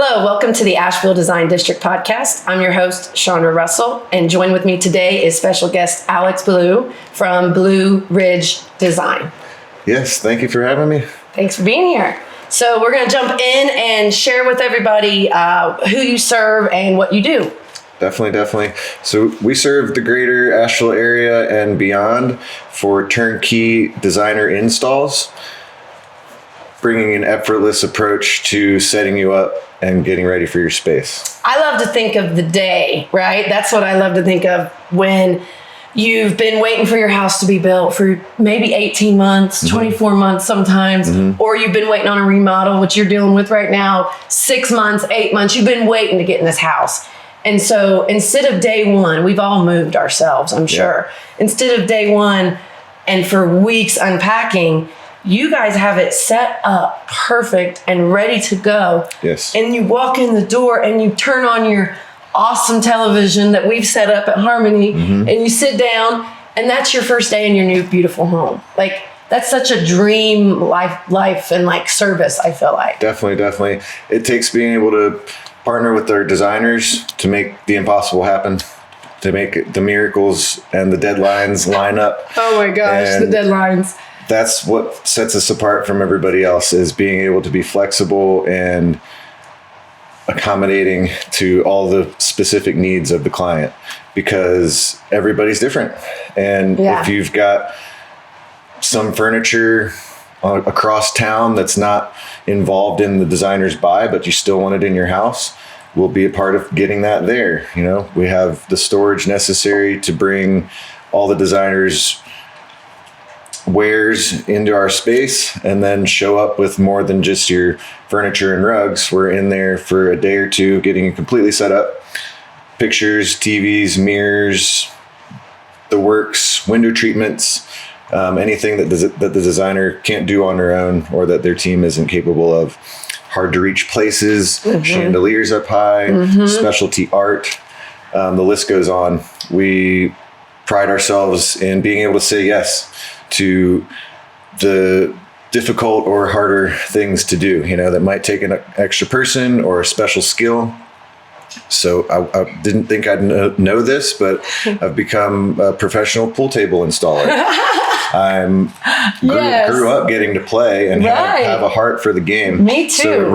Hello, welcome to the Asheville Design District podcast. I'm your host, Shawndra Russell, and join with me today is special guest Alex Belue from Belue Ridge Design. Yes, thank you for having me. Thanks for being here. So we're going to jump in and share with everybody who you serve and what you do. Definitely. So we serve the greater Asheville area and beyond for turnkey designer installs, bringing an effortless approach to setting you up and getting ready for your space. I love to think of the day, right? That's what I love to think of when you've been waiting for your house to be built for maybe 18 months, 24 months sometimes, or you've been waiting on a remodel, which you're dealing with right now, 6 months, 8 months. You've been waiting to get in this house. And so instead of day one, we've all moved ourselves, I'm sure. Instead of day one and for weeks unpacking, you guys have it set up perfect and ready to go. Yes. And you walk in the door and you turn on your awesome television that we've set up at Harmony and you sit down and that's your first day in your new beautiful home. Like that's such a dream life and like service, I feel like. Definitely. It takes being able to partner with our designers to make the impossible happen, to make the miracles and the deadlines line up. Oh my gosh, and the deadlines. That's what sets us apart from everybody else, is being able to be flexible and accommodating to all the specific needs of the client, because everybody's different. And if you've got some furniture across town that's not involved in the designer's buy, but you still want it in your house, we'll be a part of getting that there. You know, we have the storage necessary to bring all the designers' wares into our space and then show up with more than just your furniture and rugs. We're in there for a day or two getting it completely set up. Pictures, TVs, mirrors, the works, window treatments, anything that the designer can't do on their own or that their team isn't capable of. Hard to reach places, chandeliers up high, specialty art, the list goes on. We pride ourselves in being able to say yes to the difficult or harder things to do, you know, that might take an extra person or a special skill. So I didn't think I'd know this, but I've become a professional pool table installer. I'm grew up getting to play and have a heart for the game. Me too. So it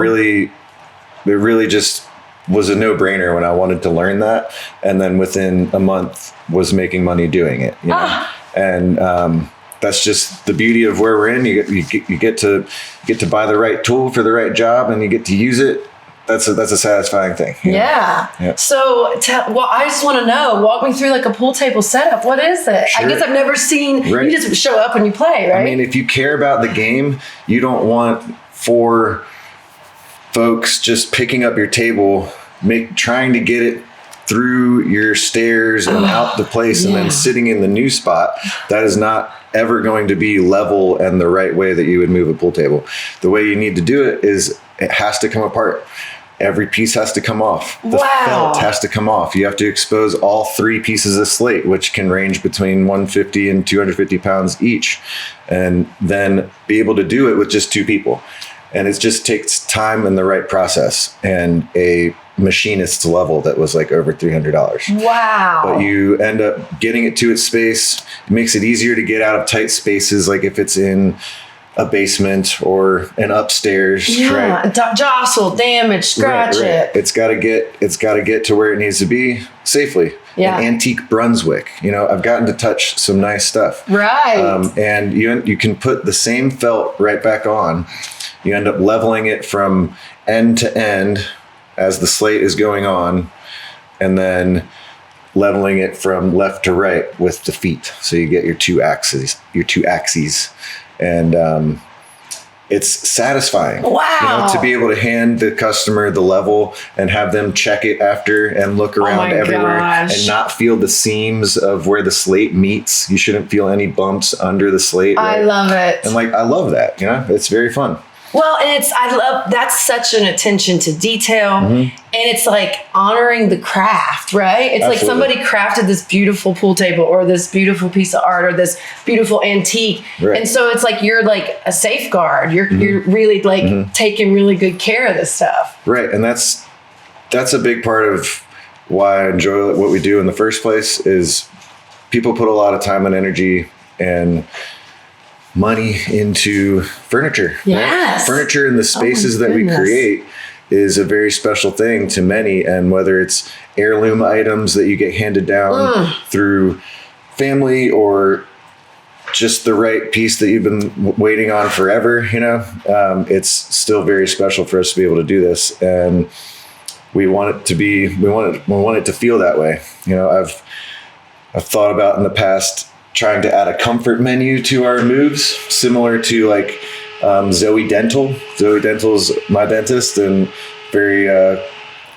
really just was a no-brainer when I wanted to learn that. And then within a month was making money doing it, you know? And, that's just the beauty of where we're in. You get to buy the right tool for the right job, and you get to use it. That's a satisfying thing. Yeah. So, I just want to know. Walk me through like a pool table setup. What is it? Sure. I guess I've never seen. You just show up and you play, right? I mean, if you care about the game, you don't want 4 folks just picking up your table, trying to get it through your stairs and out the place and then sitting in the new spot. That is not ever going to be level and the right way that you would move a pool table. The way you need to do it is it has to come apart. Every piece has to come off. The felt has to come off. You have to expose all 3 pieces of slate, which can range between 150 and 250 pounds each, and then be able to do it with just 2 people. And it just takes time and the right process and a machinist's level that was like over $300. Wow. But you end up getting it to its space. It makes it easier to get out of tight spaces, like if it's in a basement or an upstairs. Right? Jostle, damage, scratch it. It's got to get to where it needs to be safely. Yeah. An antique Brunswick. You know, I've gotten to touch some nice stuff. Right. And you can put the same felt right back on. You end up leveling it from end to end as the slate is going on, and then leveling it from left to right with the feet. So you get your two axes. And it's satisfying. Wow. You know, to be able to hand the customer the level and have them check it after and look around everywhere and not feel the seams of where the slate meets. You shouldn't feel any bumps under the slate. Right? I love it. And I love that, you know, it's very fun. Well, and I love, that's such an attention to detail. And it's like honoring the craft, right? It's Absolutely. like somebody crafted this beautiful pool table or this beautiful piece of art or this beautiful antique. Right. And so it's like, you're like a safeguard. You're really like taking really good care of this stuff. Right. And that's a big part of why I enjoy what we do in the first place is people put a lot of time and energy and money into furniture. Yes. Right? Furniture and the spaces that we create is a very special thing to many. And whether it's heirloom items that you get handed down through family or just the right piece that you've been waiting on forever, it's still very special for us to be able to do this. And we want it to be, we want it to feel that way. I've thought about in the past trying to add a comfort menu to our moves, similar to like Zoe Dental. Zoe Dental's my dentist and very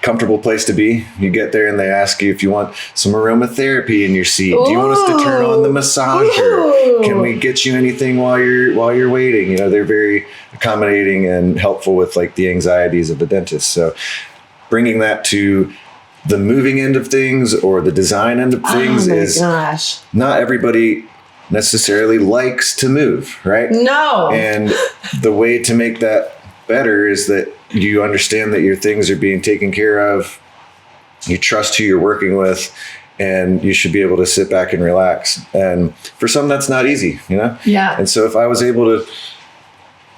comfortable place to be. You get there and they ask you if you want some aromatherapy in your seat. Do you want us to turn on the massager? Can we get you anything while you're waiting? They're very accommodating and helpful with like the anxieties of the dentist. So bringing that to the moving end of things or the design end of things not everybody necessarily likes to move, right? No. And the way to make that better is that you understand that your things are being taken care of. You trust who you're working with, and you should be able to sit back and relax. And for some, that's not easy, Yeah. And so if I was able to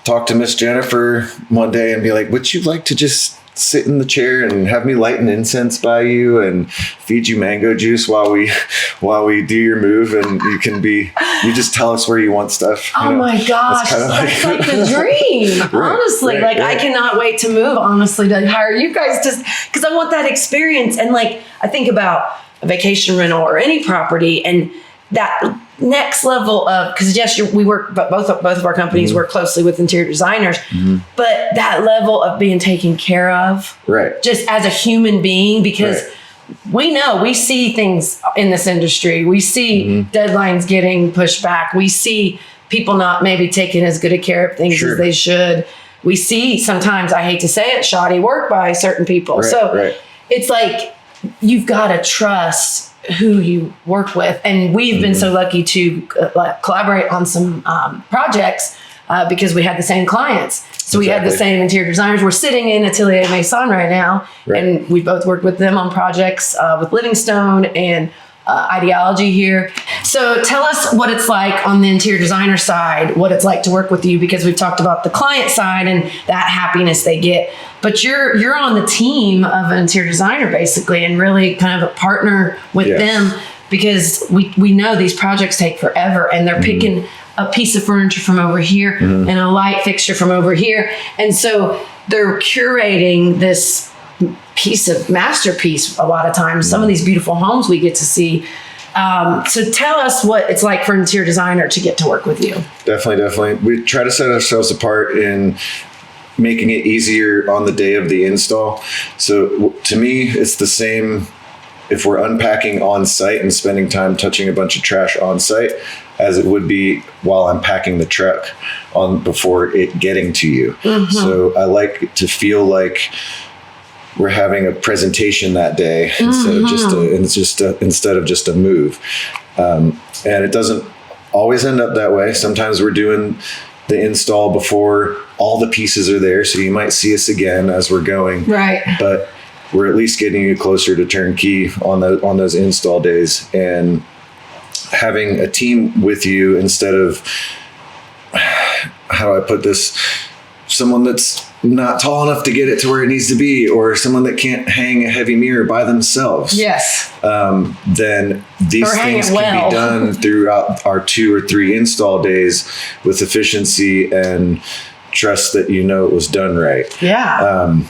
talk to Miss Jennifer one day and be like, would you like to just sit in the chair and have me light an incense by you and feed you mango juice while we do your move, and you just tell us where you want stuff. My gosh, that's like the dream. Honestly, I cannot wait to move, honestly, to hire you guys just because I want that experience. And like, I think about a vacation rental or any property and that next level of, because yes, we work, but both of our companies work closely with interior designers, but that level of being taken care of, right? Just as a human being, because we see things in this industry. We see deadlines getting pushed back. We see people not maybe taking as good a care of things as they should. We see sometimes, I hate to say it, shoddy work by certain people. It's like, you've got to trust who you work with. And we've been so lucky to collaborate on some projects because we had the same clients. So we had the same interior designers. We're sitting in Atelier Maison right now, and we both worked with them on projects with Livingstone and Ideology here. So tell us what it's like on the interior designer side, what it's like to work with you, because we've talked about the client side and that happiness they get. But you're on the team of an interior designer basically, and really kind of a partner with them, because we know these projects take forever, and they're picking a piece of furniture from over here and a light fixture from over here. And so they're curating this masterpiece a lot of times. Some of these beautiful homes we get to see. So tell us what it's like for an interior designer to get to work with you. Definitely. We try to set ourselves apart in making it easier on the day of the install. So to me, it's the same if we're unpacking on site and spending time touching a bunch of trash on site as it would be while I'm packing the truck before it getting to you. So I like to feel like we're having a presentation that day instead of just a move. And it doesn't always end up that way. Sometimes we're doing the install before all the pieces are there. So you might see us again as we're going. Right. But we're at least getting you closer to turnkey on those install days, and having a team with you instead of, how do I put this? Someone that's not tall enough to get it to where it needs to be, or someone that can't hang a heavy mirror by themselves. Yes. Then these things can be done throughout our 2 or 3 install days with efficiency and trust that it was done right. Yeah.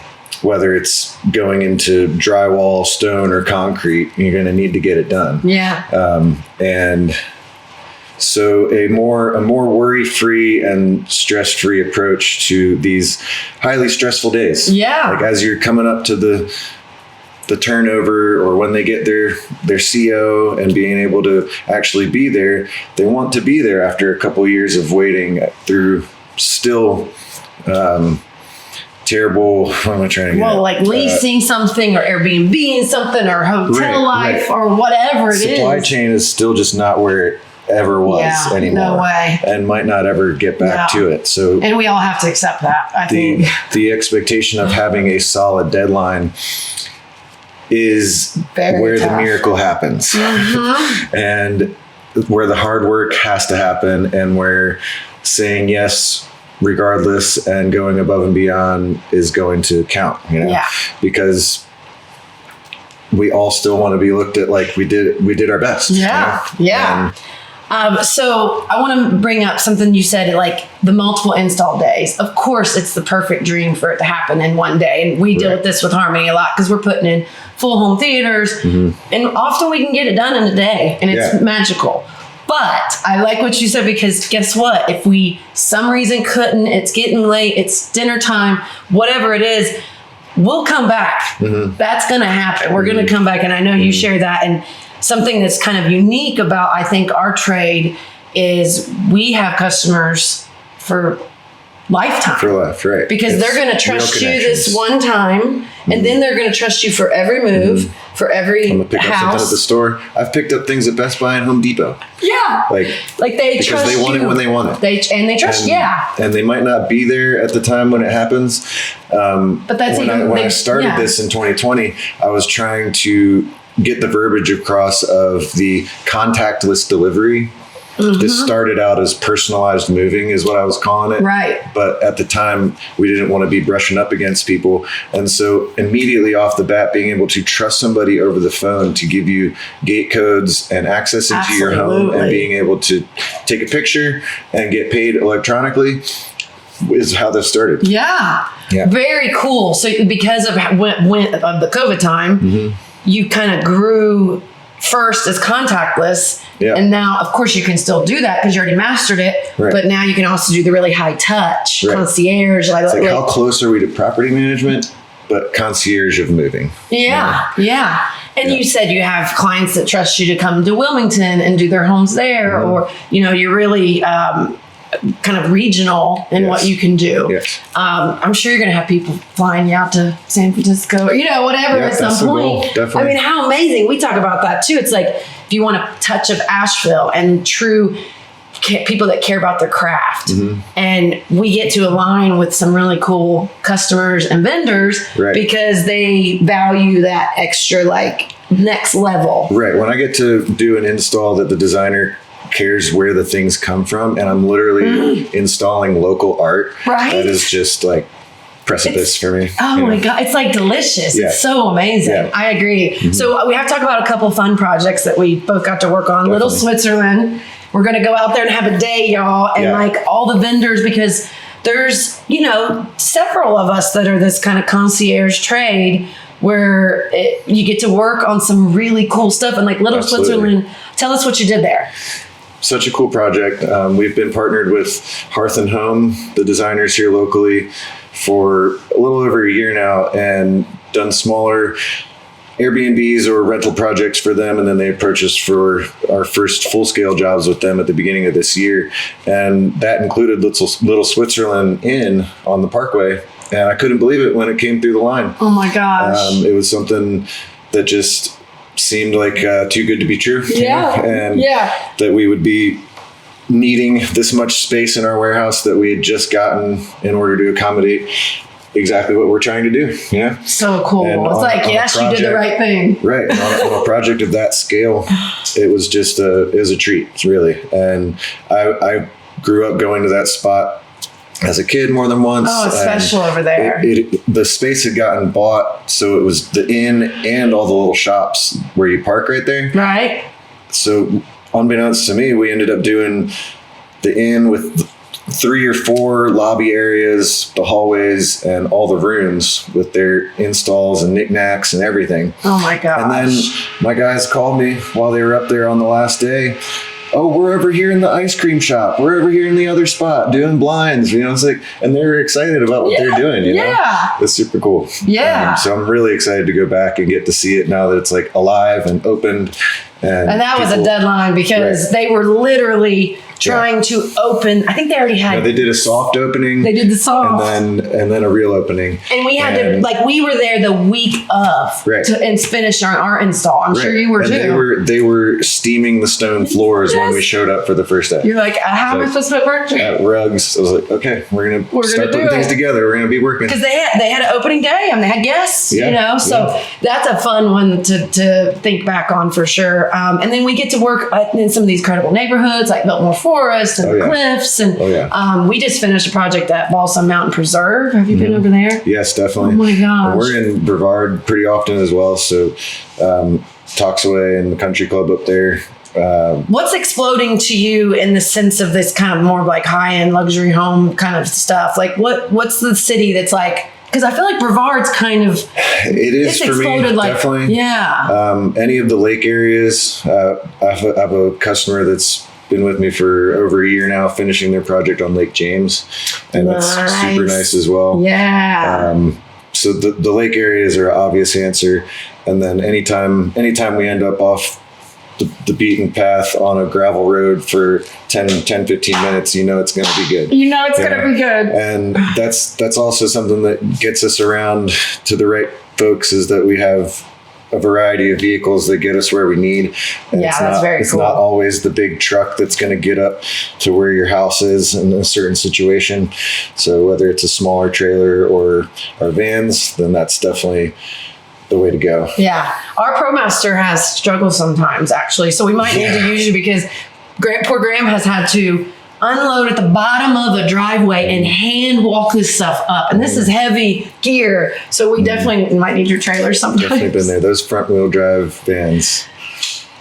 Whether it's going into drywall, stone, or concrete, you're going to need to get it done. Yeah. And so a more worry-free and stress-free approach to these highly stressful days. Yeah. Like as you're coming up to the turnover, or when they get their CO and being able to actually be there, they want to be there after a couple of years of waiting through still terrible, what am I trying to get Well, at? like leasing something or Airbnb something or hotel life or whatever it is. Supply chain is still just not where it ever was anymore. No way. And might not ever get back to it. So, and we all have to accept that, I think. The expectation of having a solid deadline is where the miracle happens. And where the hard work has to happen, and where saying yes regardless and going above and beyond is going to count, because we all still want to be looked at like we did our best. So I want to bring up something you said, like the multiple install days. Of course, it's the perfect dream for it to happen in one day. And we deal with this with Harmony a lot because we're putting in full home theaters, and often we can get it done in a day, and it's magical. But I like what you said, because guess what? If we some reason couldn't, it's getting late, it's dinner time, whatever it is, we'll come back. That's going to happen. We're going to come back. And I know you share that. And something that's kind of unique about, I think, our trade is we have customers for lifetime. For life, right. Because they're going to trust you this one time, and then they're going to trust you for every move, for every I'm gonna pick up something at the store. I've picked up things at Best Buy and Home Depot. Like they because trust they want it when they want it. They trust, and they might not be there at the time when it happens. But that's when I started this in 2020, I was trying to get the verbiage across of the contactless delivery. This started out as personalized moving is what I was calling it. Right. But at the time, we didn't want to be brushing up against people. And so immediately off the bat, being able to trust somebody over the phone to give you gate codes and access into your home, and being able to take a picture and get paid electronically is how this started. Yeah. Very cool. So because of the COVID time, you kind of grew first as contactless, and now of course you can still do that because you already mastered it, but now you can also do the really high touch concierge. Like how close are we to property management, but concierge of moving? And you said you have clients that trust you to come to Wilmington and do their homes there, or you're really kind of regional in what you can do. I'm sure you're going to have people flying you out to San Francisco, whatever at some point. Definitely. I mean, how amazing. We talk about that too. It's like, if you want a touch of Asheville and true people that care about their craft, and we get to align with some really cool customers and vendors because they value that extra, like, next level. Right. When I get to do an install that the designer cares where the things come from, and I'm literally installing local art, that is just like precipice for me. Oh my God. It's like delicious. It's so amazing. I agree. So we have to talk about a couple fun projects that we both got to work on. Little Switzerland. We're going to go out there and have a day, y'all. And like all the vendors, because there's, several of us that are this kind of concierge trade where you get to work on some really cool stuff. And like Little Switzerland, tell us what you did there. Such a cool project. We've been partnered with Hearth and Home, the designers here locally, for a little over a year now, and done smaller Airbnbs or rental projects for them. And then they approached us for our first full-scale jobs with them at the beginning of this year. And that included Little Switzerland Inn on the Parkway. And I couldn't believe it when it came through the line. Oh my gosh. It was something that just seemed like too good to be true. And that we would be needing this much space in our warehouse that we had just gotten in order to accommodate exactly what we're trying to do. So cool. And it's like, yes, you did the right thing. Right. And on a project of that scale, it was just it was a treat, really. And I grew up going to that spot as a kid more than once. Oh, it's special over there. The space had gotten bought, so it was the inn and all the little shops where you park right there. Right. So unbeknownst to me, we ended up doing the inn with 3 or 4 lobby areas, the hallways, and all the rooms with their installs and knickknacks and everything. Oh my gosh. And then my guys called me while they were up there on the last day. Oh, we're over here in the ice cream shop. We're over here in the other spot doing blinds. It's like, and they were excited about what they're doing. You know, it's super cool. Yeah. So I'm really excited to go back and get to see it now that it's like alive and opened, And that was a deadline because they were literally trying to open. I think they already had. They did a soft opening. They did the soft, and then a real opening. And we had to we were there the week of and finish our install. I'm sure you were too. They were steaming the stone floors when we showed up for the first day. You're like, how am I supposed to put furniture? At Rugs, I was like, okay, we're gonna start putting things together. We're gonna be working because they had an opening day. I mean, they had guests. So that's a fun one to think back on for sure. And then we get to work in some of these incredible neighborhoods like Biltmore Forest and the Cliffs. And we just finished a project at Balsam Mountain Preserve. Have you been over there? Yes, definitely. Oh my gosh. And we're in Brevard pretty often as well. So Talksaway and the country club up there. What's exploding to you in the sense of this kind of more like high-end luxury home kind of stuff? Like what's the city that's like, because I feel like Brevard's kind of it's for me, definitely. Yeah. Any of the lake areas. I have a customer that's been with me for over a year now, finishing their project on Lake James, and that's super nice as well. Yeah. So the lake areas are an obvious answer, and then anytime we end up off the beaten path on a gravel road for 10, 15 minutes, it's going to be good. It's going to be good. And that's also something that gets us around to the right folks, is that we have a variety of vehicles that get us where we need. And that's very cool. It's not always the big truck that's going to get up to where your house is in a certain situation. So whether it's a smaller trailer or our vans, then that's definitely the way to go. Yeah. Our ProMaster has struggled sometimes, actually. So we might need to use you because poor Graham has had to unload at the bottom of the driveway and hand walk this stuff up. And this is heavy gear. So we definitely might need your trailer sometimes. Definitely been there. Those front wheel drive vans.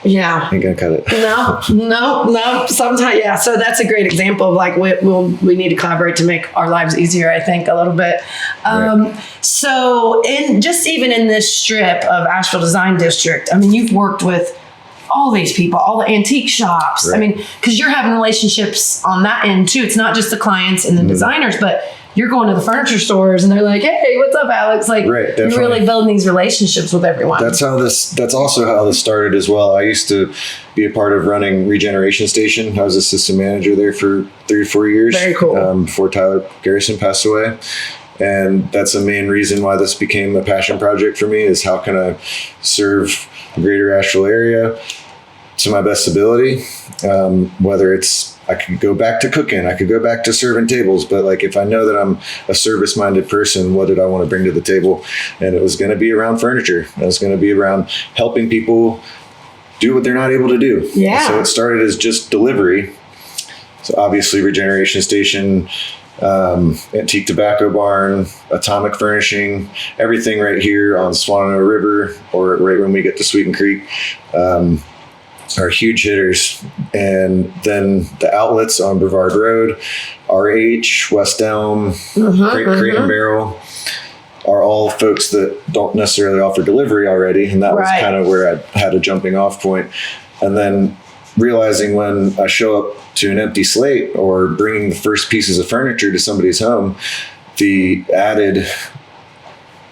Yeah. Ain't gonna cut it. No. Sometimes, yeah. So that's a great example of like we need to collaborate to make our lives easier, I think, a little bit. So even in this strip of Asheville Design District, I mean, you've worked with all these people, all the antique shops. I mean, because you're having relationships on that end too. It's not just the clients and the designers, but you're going to the furniture stores and they're like, hey, what's up, Alex? Like, you're really building these relationships with everyone. That's also how this started as well. I used to be a part of running Regeneration Station. I was assistant manager there for 3 or 4 years. Very cool. Before Tyler Garrison passed away. And that's the main reason why this became a passion project for me, is how can I serve the greater Asheville area to my best ability, whether it's I could go back to cooking, I could go back to serving tables, but like if I know that I'm a service-minded person, what did I want to bring to the table? And it was going to be around furniture. It was going to be around helping people do what they're not able to do. Yeah. So it started as just delivery. So obviously Regeneration Station, Antique Tobacco Barn, Atomic Furnishing, everything right here on Swananoa River or right when we get to Sweeten Creek. Are huge hitters. And then the outlets on Brevard Road, RH, West Elm, Crate and Barrel are all folks that don't necessarily offer delivery already. And that was kind of where I had a jumping off point. And then realizing when I show up to an empty slate or bringing the first pieces of furniture to somebody's home, the added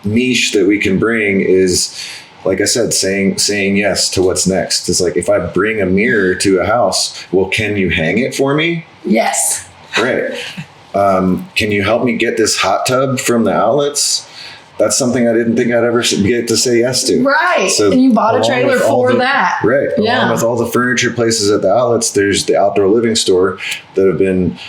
niche that we can bring is, like I said, saying yes to what's next. It's like, if I bring a mirror to a house, well, can you hang it for me? Yes. Right. Can you help me get this hot tub from the outlets? That's something I didn't think I'd ever get to say yes to. Right. So and you bought a trailer for that. Right. Yeah. Along with all the furniture places at the outlets, there's the Outdoor Living Store that have been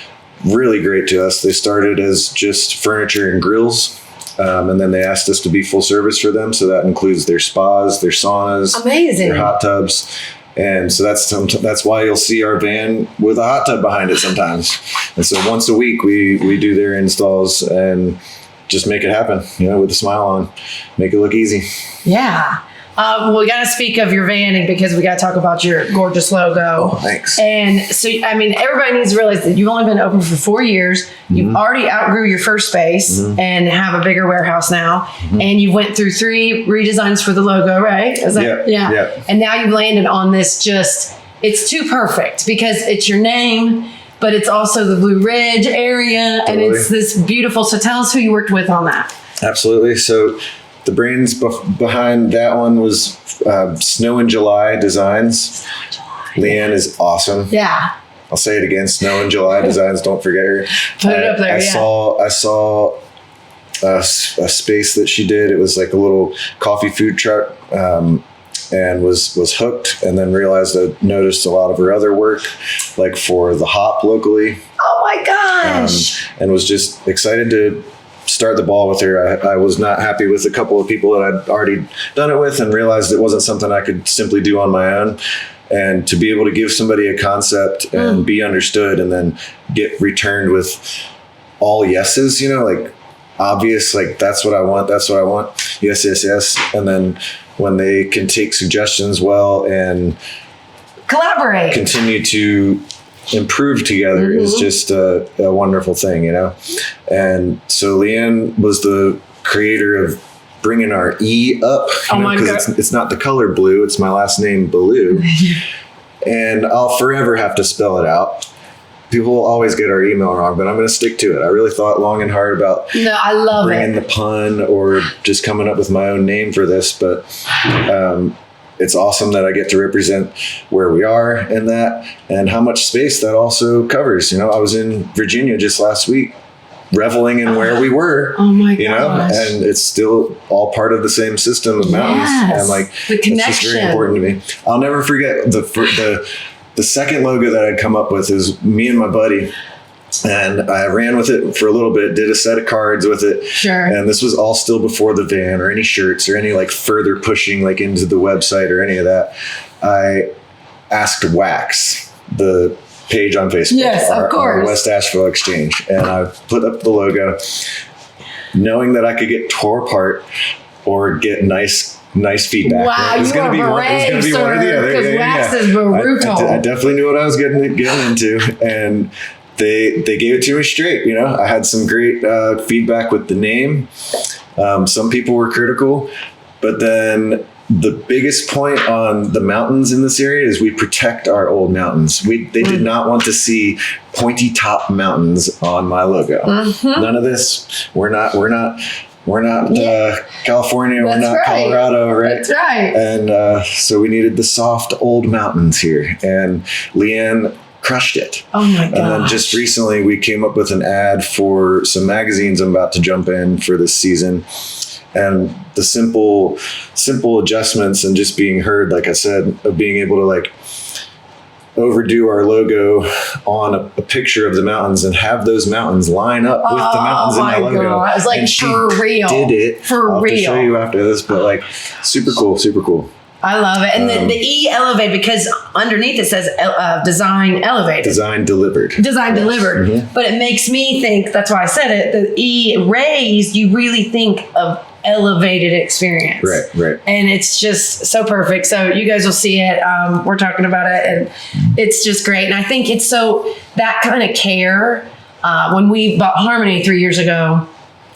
really great to us. They started as just furniture and grills. And then they asked us to be full service for them. So that includes their spas, their saunas, their hot tubs. And so that's why you'll see our van with a hot tub behind it sometimes. And so once a week we do their installs and just make it happen, with a smile on, make it look easy. Yeah. Well, we got to speak of your van because we got to talk about your gorgeous logo. Oh, thanks. And so, I mean, everybody needs to realize that you've only been open for 4 years. You've already outgrew your first space and have a bigger warehouse now. And you went through 3 redesigns for the logo, right? Is that, yeah. And now you've landed on this it's too perfect because it's your name, but it's also the Blue Ridge area. Totally. And it's this beautiful. So tell us who you worked with on that. Absolutely. So the brains behind that one was Snow in July Designs. Leanne is awesome. Yeah. I'll say it again. Snow in July Designs. Don't forget her. Put it up there. I saw a space that she did. It was like a little coffee food truck, and was hooked, and then realized I noticed a lot of her other work, like for the hop locally. Oh my gosh. And was just excited to start the ball with her. I was not happy with a couple of people that I'd already done it with, and realized it wasn't something I could simply do on my own. And to be able to give somebody a concept and be understood, and then get returned with all yeses, like obvious, like that's what I want. Yes, yes, yes. And then when they can take suggestions well and collaborate, continue to improve together is just a wonderful thing, And so Leanne was the creator of bringing our E up, because it's not the color blue, it's my last name, Belue. And I'll forever have to spell it out. People will always get our email wrong, but I'm going to stick to it. I really thought long and hard about I love bringing the pun or just coming up with my own name for this, but it's awesome that I get to represent where we are in that, and how much space that also covers. I was in Virginia just last week, reveling in where we were. Oh my gosh. And it's still all part of the same system of mountains. And like the connection. It's just very important to me. I'll never forget the second logo that I'd come up with is me and my buddy. And I ran with it for a little bit, did a set of cards with it. Sure. And this was all still before the van or any shirts or any like further pushing like into the website or any of that. I asked Wax, the page on Facebook, yes, of course, our West Asheville Exchange, and I put up the logo, knowing that I could get tore apart or get nice feedback. Wow, it was going to be one or the other. Because Wax is brutal. I definitely knew what I was getting into, and they gave it to me straight. I had some great feedback with the name. Some people were critical, but then the biggest point on the mountains in this area is we protect our old mountains. They did not want to see pointy top mountains on my logo. None of this. We're not California. We're not Colorado, right? That's right. And so we needed the soft old mountains here, and Leanne crushed it. Oh my god! And then just recently we came up with an ad for some magazines I'm about to jump in for this season. And the simple adjustments and just being heard, like I said, of being able to like overdo our logo on a picture of the mountains and have those mountains line up with the mountains in my logo. God. It's like, and she for real. did it. For I'll real. have to show you after this, but like super cool. I love it. And the E elevate, because underneath it says design elevated. Design delivered. Mm-hmm. But it makes me think, that's why I said it, the E raised, you really think of elevated experience. Right. And it's just so perfect. So you guys will see it. We're talking about it, and it's just great. And I think it's so, that kind of care, when we bought Harmony 3 years ago,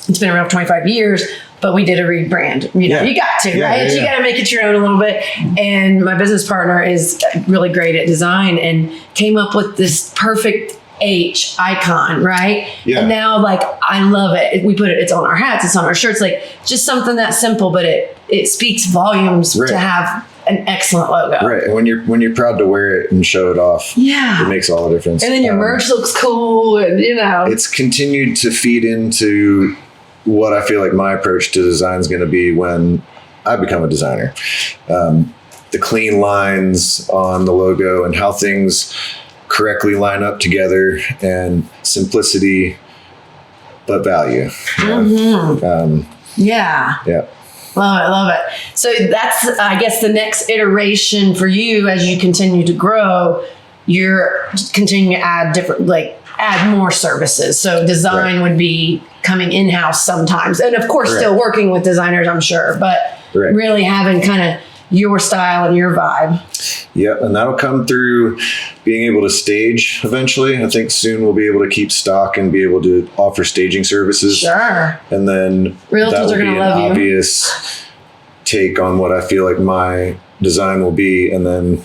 it's been around for 25 years, but we did a rebrand. You got to, right? You got to make it your own a little bit. And my business partner is really great at design and came up with this perfect H icon, right? Yeah. And now, like, I love it. We put it, it's on our hats, it's on our shirts, like just something that simple, but it speaks volumes to have an excellent logo. Right. And when you're proud to wear it and show it off, it makes all the difference. And then your merch looks cool, and it's continued to feed into what I feel like my approach to design is going to be when I become a designer. The clean lines on the logo and how things correctly line up together, and simplicity but value. Love it. So that's, I guess, the next iteration for you as you continue to grow. You're continuing to add more services. So design would be coming in-house sometimes, and of course still working with designers, I'm sure, but really having kind of your style and your vibe. Yep, and that'll come through being able to stage eventually. I think soon we'll be able to keep stock and be able to offer staging services. Sure. And then realtors are going to love you. Obvious take on what I feel like my design will be. And then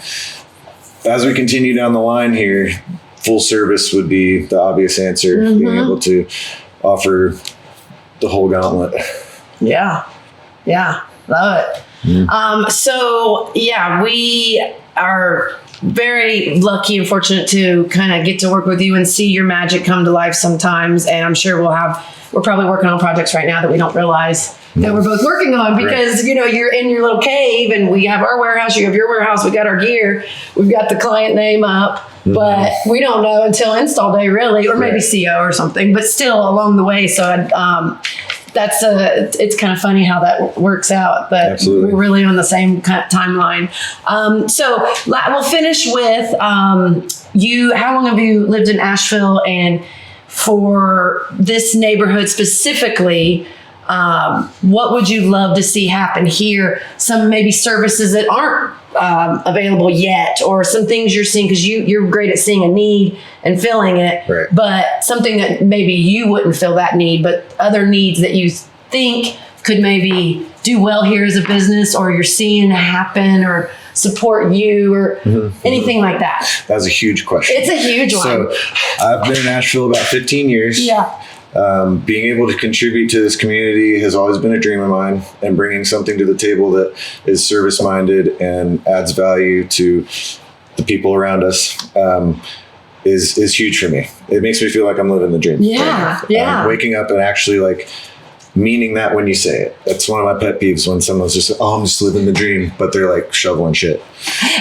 as we continue down the line here, full service would be the obvious answer. Being able to offer the whole gauntlet. Yeah. Yeah. Love it. So yeah, we are very lucky and fortunate to kind of get to work with you and see your magic come to life sometimes. And I'm sure we're probably working on projects right now that we don't realize that we're both working on because, you know, you're in your little cave and we have our warehouse, you have your warehouse, we got our gear, we've got the client name up, but we don't know until install day really, or maybe CO or something, but still along the way. So it's kind of funny how that works out, but we're really on the same kind of timeline. So we'll finish with how long have you lived in Asheville, and for this neighborhood specifically, what would you love to see happen here? Some maybe services that aren't available yet, or some things you're seeing, because you're great at seeing a need and filling it, but something that maybe you wouldn't fill that need, but other needs that you think could maybe do well here as a business, or you're seeing happen or support you, or anything like that. That's a huge question. It's a huge one. So I've been in Asheville about 15 years. Yeah. Being able to contribute to this community has always been a dream of mine, and bringing something to the table that is service-minded and adds value to the people around us is huge for me. It makes me feel like I'm living the dream. Yeah. Waking up and actually like meaning that when you say it. That's one of my pet peeves, when someone's just, I'm just living the dream, but they're like shoveling shit.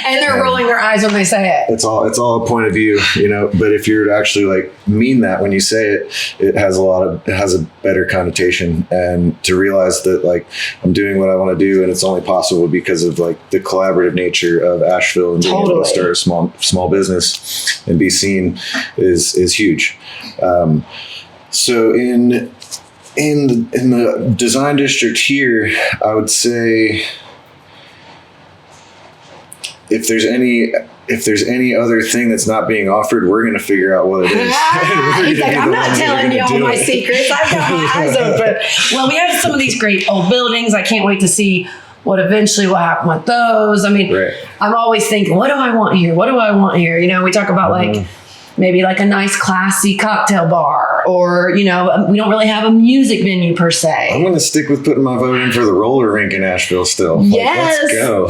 And they're rolling their eyes when they say it. It's all a point of view, you know, but if you're to actually like mean that when you say it, it has a better connotation, and to realize that like I'm doing what I want to do, and it's only possible because of like the collaborative nature of Asheville and being able to start a small business and be seen is huge. So in the design district here, I would say if there's any other thing that's not being offered, we're going to figure out what it is. He's like, I'm not telling you all my secrets. I've got my eyes open. Well, we have some of these great old buildings. I can't wait to see what eventually will happen with those. I mean, I'm always thinking, what do I want here? What do I want here? You know, we talk about like maybe like a nice classy cocktail bar, or, you know, we don't really have a music venue per se. I'm going to stick with putting my vote in for the roller rink in Asheville still. Yes. Let's go.